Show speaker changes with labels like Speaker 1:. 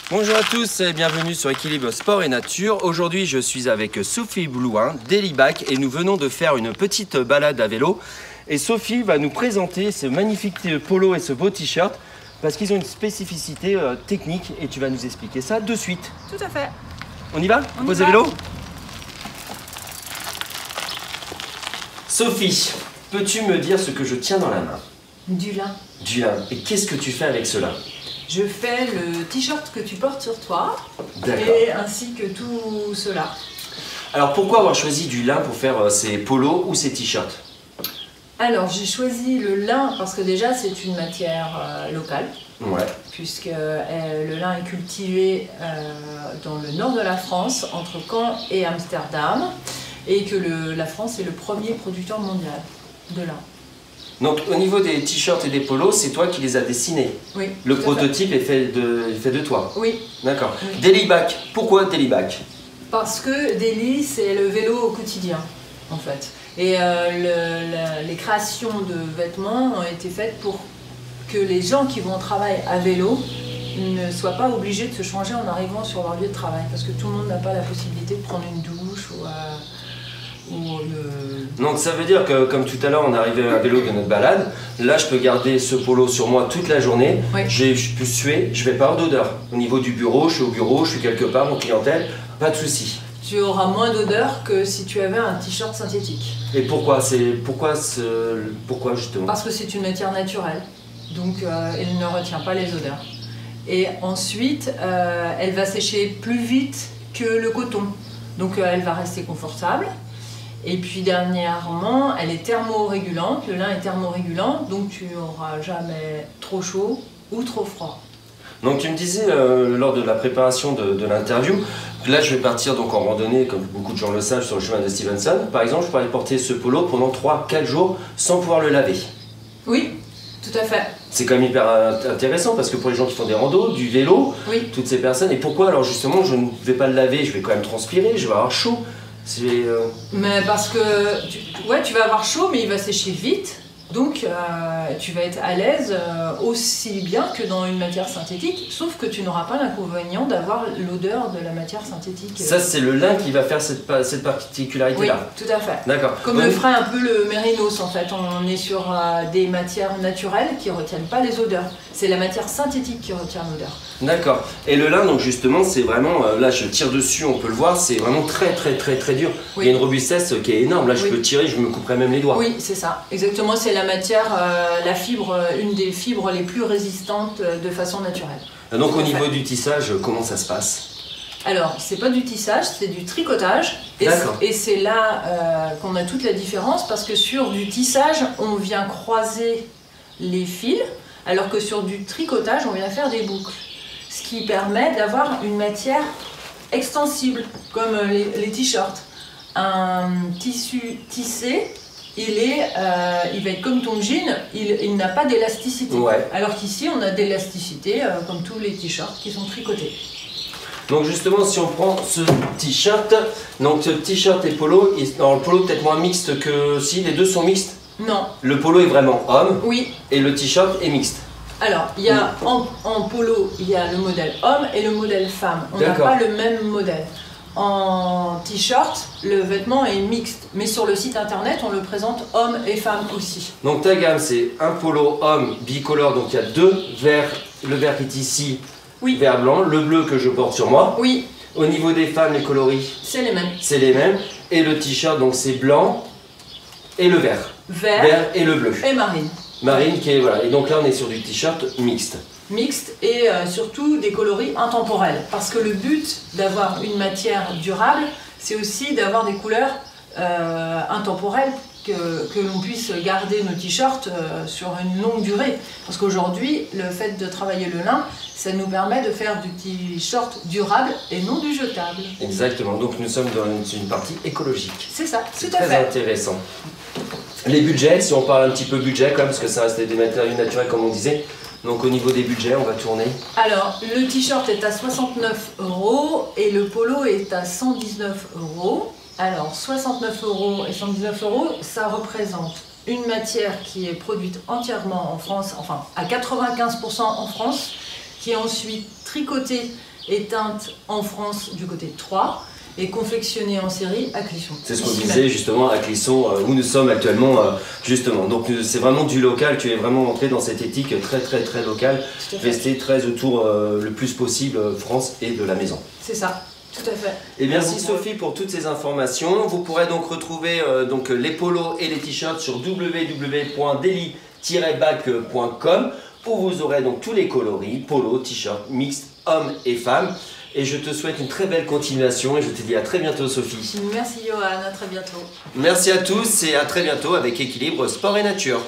Speaker 1: Bonjour à tous et bienvenue sur Équilibre Sport et Nature. Aujourd'hui, je suis avec Sophie Blouin d'Elibac et nous venons de faire une petite balade à vélo. Et Sophie va nous présenter ce magnifique polo et ce beau t-shirt parce qu'ils ont une spécificité technique et tu vas nous expliquer ça de suite.
Speaker 2: Tout à fait.
Speaker 1: On y va? Posez vélo. Sophie, peux-tu me dire ce que je tiens dans la main?
Speaker 2: Du lin.
Speaker 1: Du lin. Et qu'est-ce que tu fais avec cela?
Speaker 2: Je fais le t-shirt que tu portes sur toi et ainsi que tout cela.
Speaker 1: Alors pourquoi avoir choisi du lin pour faire ces polos ou ces t-shirts?
Speaker 2: Alors j'ai choisi le lin parce que déjà c'est une matière locale.
Speaker 1: Ouais.
Speaker 2: Puisque le lin est cultivé dans le nord de la France, entre Caen et Amsterdam, et que la France est le premier producteur mondial de lin.
Speaker 1: Donc au niveau des t-shirts et des polos, c'est toi qui les as dessinés? Oui. Le prototype est fait de toi? Oui. D'accord. Oui. Delibac, pourquoi Delibac?
Speaker 2: Parce que Deli, c'est le vélo au quotidien, en fait. Et les créations de vêtements ont été faites pour que les gens qui vont au travail à vélo ne soient pas obligés de se changer en arrivant sur leur lieu de travail. Parce que tout le monde n'a pas la possibilité de prendre une douche ou
Speaker 1: Donc ça veut dire que, comme tout à l'heure on est arrivé à vélo de notre balade, là je peux garder ce polo sur moi toute la journée, oui. Je peux suer, je vais pas avoir d'odeur. Au niveau du bureau, je suis au bureau, je suis quelque part, mon clientèle, pas de souci.
Speaker 2: Tu auras moins d'odeur que si tu avais un t-shirt synthétique.
Speaker 1: Et pourquoi justement?
Speaker 2: Parce que c'est une matière naturelle, donc elle ne retient pas les odeurs. Et ensuite, elle va sécher plus vite que le coton, donc elle va rester confortable. Et puis dernièrement, elle est thermorégulante, le lin est thermorégulant, donc tu n'auras jamais trop chaud ou trop froid.
Speaker 1: Donc tu me disais lors de la préparation de l'interview, là je vais partir donc en randonnée, comme beaucoup de gens le savent, sur le chemin de Stevenson. Par exemple, je pourrais porter ce polo pendant 3-4 jours sans pouvoir le laver. Oui,
Speaker 2: tout à fait.
Speaker 1: C'est quand même hyper intéressant parce que pour les gens qui font des randos, du vélo, oui. Toutes ces personnes, et pourquoi alors justement je ne vais pas le laver, je vais quand même transpirer, je vais avoir chaud.
Speaker 2: Mais parce que tu vas avoir chaud, mais il va sécher vite, donc tu vas être à l'aise aussi bien que dans une matière synthétique, sauf que tu n'auras pas l'inconvénient d'avoir l'odeur de la matière synthétique.
Speaker 1: Ça, c'est le lin qui va faire cette particularité-là.
Speaker 2: Oui, tout à fait.
Speaker 1: D'accord.
Speaker 2: Comme le ferait un peu le mérinos, en fait. On est sur des matières naturelles qui ne retiennent pas les odeurs. C'est la matière synthétique qui retient l'odeur. D'accord.
Speaker 1: Et le lin, donc justement, c'est vraiment, là je tire dessus, on peut le voir, c'est vraiment très dur. Oui. Il y a une robustesse qui est énorme, là je peux tirer, je me couperais même les doigts.
Speaker 2: Oui, c'est ça, exactement, c'est la matière, la fibre, une des fibres les plus résistantes de façon naturelle.
Speaker 1: Donc au niveau du tissage, comment ça se passe?
Speaker 2: Alors, c'est pas du tissage, c'est du tricotage. Et c'est là qu'on a toute la différence, parce que sur du tissage, on vient croiser les fils, alors que sur du tricotage, on vient faire des boucles. Ce qui permet d'avoir une matière extensible, comme les t-shirts. Un tissu tissé, il va être comme ton jean, il n'a pas d'élasticité. Ouais. Alors qu'ici, on a d'élasticité, comme tous les t-shirts qui sont tricotés.
Speaker 1: Donc justement, si on prend ce t-shirt, donc ce t-shirt et polo, alors le polo peut-être moins mixte que si, les deux sont mixtes? Non. Le polo est vraiment homme, oui. Et le t-shirt est mixte.
Speaker 2: Alors, il y a en polo, il y a le modèle homme et le modèle femme. On n'a pas le même modèle. En t-shirt, le vêtement est mixte, mais sur le site internet, on le présente homme et femme aussi.
Speaker 1: Donc ta gamme, c'est un polo homme bicolore, donc il y a deux verts, le vert qui est ici, oui. Vert blanc, le bleu que je porte sur moi. Oui. Au niveau des femmes, les coloris,
Speaker 2: c'est les mêmes.
Speaker 1: C'est les mêmes. Et le t-shirt, donc c'est blanc et le vert. Vert et le bleu.
Speaker 2: Et marine.
Speaker 1: Marine qui est, voilà. Et donc là, on est sur du t-shirt mixte.
Speaker 2: Mixte et surtout des coloris intemporels. Parce que le but d'avoir une matière durable, c'est aussi d'avoir des couleurs intemporelles, que l'on puisse garder nos t-shirts sur une longue durée. Parce qu'aujourd'hui, le fait de travailler le lin, ça nous permet de faire du t-shirt durable et non du jetable.
Speaker 1: Exactement, donc nous sommes dans une partie écologique.
Speaker 2: C'est ça, tout à fait.
Speaker 1: Très intéressant. Les budgets, si on parle un petit peu budget quand même, parce que ça reste des matériaux naturels comme on disait. Donc au niveau des budgets, on va tourner.
Speaker 2: Alors, le t-shirt est à 69 € et le polo est à 119 €. Alors, 69 € et 119 €, ça représente une matière qui est produite entièrement en France, enfin à 95% en France, qui est ensuite tricotée et teinte en France du côté de Troyes et confectionnée en série à Clisson.
Speaker 1: C'est ce qu'on disait justement à Clisson, où nous sommes actuellement justement. Donc c'est vraiment du local, tu es vraiment entré dans cette éthique très locale, rester très autour le plus possible France et de la maison.
Speaker 2: C'est ça. Tout à fait.
Speaker 1: Et merci Sophie pour toutes ces informations. Vous pourrez donc retrouver les polos et les t-shirts sur www.deli-bac.com où vous aurez donc tous les coloris, polos, t-shirts, mixtes, hommes et femmes. Et je te souhaite une très belle continuation et je te dis à très bientôt Sophie.
Speaker 2: Merci Johan, à très bientôt.
Speaker 1: Merci à tous et à très bientôt avec Équilibre Sport et Nature.